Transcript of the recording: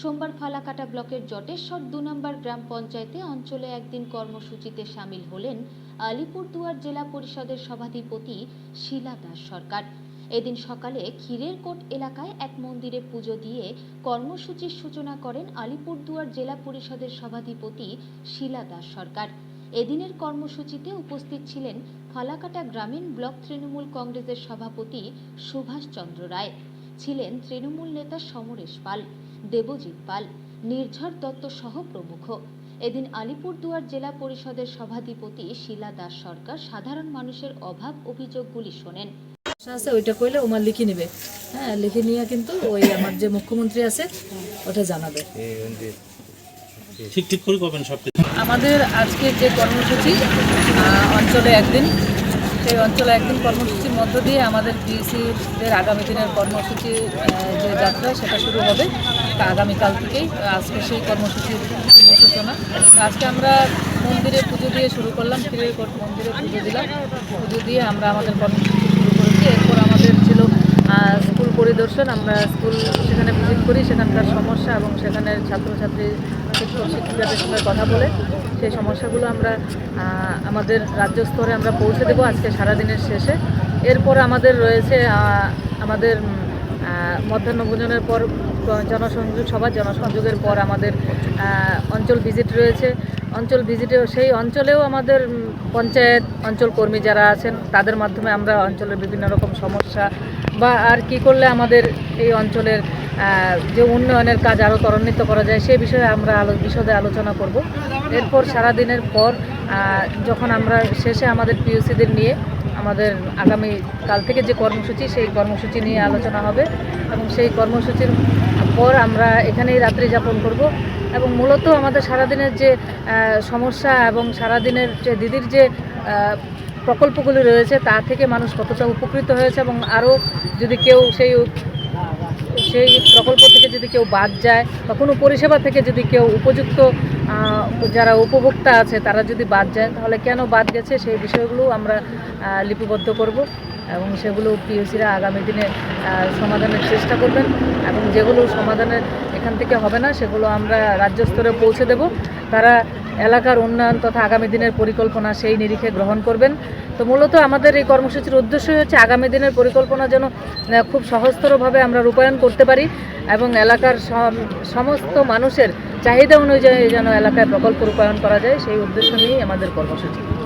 সোমবার ফালাকাটা ব্লকের জটেশ্বর ২ নম্বর গ্রাম পঞ্চায়েতে অঞ্চলে একদিন কর্মসূচিতে সামিল হলেন আলিপুরদুয়ার জেলা পরিষদের সভাধিপতি শীলা দাস সরকার। এদিন সকালে ক্ষীরেরকোট এলাকায় এক মন্দিরে পুজো দিয়ে কর্মসূচির সূচনা করেন আলিপুরদুয়ার জেলা পরিষদের সভাধিপতি শীলা দাস সরকার। এদিনের কর্মসূচিতে উপস্থিত ছিলেন ফালাকাটা গ্রামীণ ব্লক তৃণমূল কংগ্রেসের সভাপতি সুভাষ চন্দ্র রায়, ছিলেন তৃণমূল নেতা সমরেশ পাল, দেবজিৎ পাল, নির্ঝর দত্ত সহ প্রমুখ। এদিন আলিপুরদুয়ার জেলা পরিষদের সভাধিপতি শীলা দাস সরকার সাধারণ মানুষের অভাব অভিযোগগুলি শোনেন। ওইটা কইলে ওমা লিখে নেবে, হ্যাঁ লিখে নিয়ে কিন্তু ওই আমার যে মুখ্যমন্ত্রী আছে ওটা জানাবে। ঠিক করে করবেন সব। আমাদের আজকে যে কর্মসূচি অঞ্চলে একদিন, সেই অঞ্চলে একদিন কর্মসূচির মধ্য দিয়ে আমাদের পিএসসিদের আগামী দিনের কর্মসূচি যে যাত্রা সেটা শুরু হবে আগামীকাল থেকেই। আজকে সেই কর্মসূচির সূচনা। আজকে আমরা মন্দিরে পুজো দিয়ে শুরু করলাম, ক্ষীরেরকোট মন্দিরে পুজো দিলাম, পুজো দিয়ে আমরা আমাদের কর্মসূচি শুরু করেছি। এরপর আমাদের ছিল স্কুল পরিদর্শন। আমরা স্কুল সেখানে ভিজিট করি, সেখানকার সমস্যা এবং সেখানের ছাত্রছাত্রী শিক্ষিকাদের সঙ্গে কথা বলে সেই সমস্যাগুলো আমরা আমাদের রাজ্য স্তরে আমরা পৌঁছে দেবো আজকে সারাদিনের শেষে। এরপর আমাদের রয়েছে আমাদের মধ্যাহ্ন ভোজনের পর জনসংযোগ সভা, জনসংযোগের পর আমাদের অঞ্চল ভিজিট রয়েছে। অঞ্চল ভিজিটেও সেই অঞ্চলেও আমাদের পঞ্চায়েত অঞ্চল কর্মী যারা আছেন তাদের মাধ্যমে আমরা অঞ্চলের বিভিন্ন রকম সমস্যা বা আর কি করলে আমাদের এই অঞ্চলের যে উন্নয়নের কাজ আরও ত্বরান্বিত করা যায় সেই বিষয়ে আমরা বিশদে আলোচনা করব। এরপর সারাদিনের পর যখন আমরা শেষে আমাদের পিওসিদের নিয়ে আমাদের আগামী কাল থেকে যে কর্মসূচি সেই কর্মসূচি নিয়ে আলোচনা হবে এবং সেই কর্মসূচির পর আমরা এখানেই রাত্রি যাপন করব। এবং মূলত আমাদের সারাদিনের যে সমস্যা এবং সারাদিনের যে দিদির যে প্রকল্পগুলি রয়েছে তা থেকে মানুষ কতটা উপকৃত হয়েছে এবং আরও যদি কেউ সেই প্রকল্প থেকে যদি কেউ বাদ যায় বা কোনো পরিষেবা থেকে যদি কেউ উপযুক্ত যারা উপভোক্তা আছে তারা যদি বাদ যায় তাহলে কেন বাদ গেছে সেই বিষয়গুলো আমরা লিপিবদ্ধ করব এবং সেগুলো পিওসিরা আগামী দিনে সমাধানের চেষ্টা করবেন এবং যেগুলো সমাধানের এখান থেকে হবে না সেগুলো আমরা রাজ্য স্তরে পৌঁছে দেব। তারা এলাকার উন্নয়ন তথা আগামী দিনের পরিকল্পনা সেই নিরিখে গ্রহণ করবেন। তো মূলত আমাদের এই কর্মসূচির উদ্দেশ্যই হচ্ছে আগামী দিনের পরিকল্পনা যেন খুব সহজতরভাবে আমরা রূপায়ণ করতে পারি এবং এলাকার সমস্ত মানুষের চাহিদা অনুযায়ী যেন এলাকায় প্রকল্প রূপায়ণ করা যায় সেই উদ্দেশ্য নিয়েই আমাদের কর্মসূচি।